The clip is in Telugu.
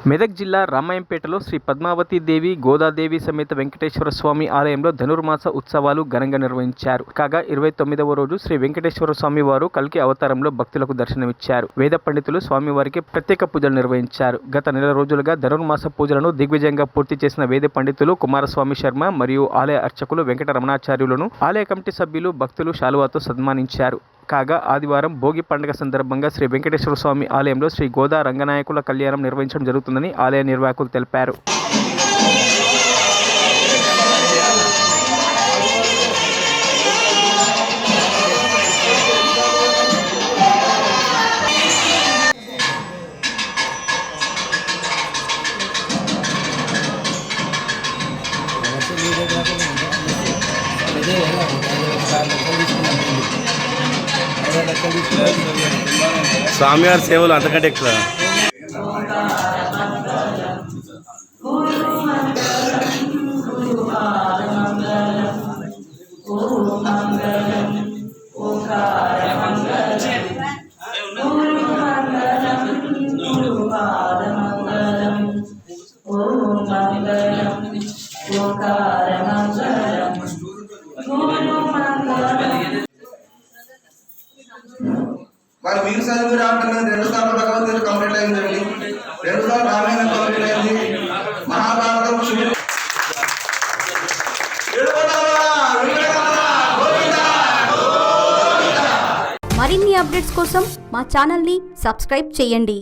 మెదక్ జిల్లా రామాయంపేటలో శ్రీ పద్మావతి దేవి గోదాదేవి సమేత వెంకటేశ్వర స్వామి ఆలయంలో ధనుర్మాస ఉత్సవాలు ఘనంగా నిర్వహించారు. కాగా 29వ రోజు శ్రీ వెంకటేశ్వర స్వామి వారు కల్కి అవతారంలో భక్తులకు దర్శనమిచ్చారు. వేద పండితులు స్వామివారికి ప్రత్యేక పూజలు నిర్వహించారు. గత నెల రోజులుగా ధనుర్మాస పూజలను దిగ్విజయంగా పూర్తి చేసిన వేద పండితులు కుమారస్వామి శర్మ మరియు ఆలయ అర్చకులు వెంకటరమణాచార్యులను ఆలయ కమిటీ సభ్యులు భక్తులు శాలువాతో సన్మానించారు. కాగా ఆదివారం భోగి పండుగ సందర్భంగా శ్రీ వెంకటేశ్వర స్వామి ఆలయంలో శ్రీ గోదా రంగనాయకుల కళ్యాణం నిర్వహించడం జరుగుతుందని ఆలయ నిర్వాహకులు తెలిపారు. స్వామివారి సేవలు అంతకంటే ఎక్కువ. మరి మీరు చదివి రావట్లేదు. 2 సార్లు భగవద్గీత కంప్లీట్ అయిందండి, 2 సార్లు రామాయణం కంప్లీట్ అయింది, మహాభారతం మరిన్ని అప్డేట్స్ కోసం మా ఛానల్ని సబ్స్క్రైబ్ చేయండి.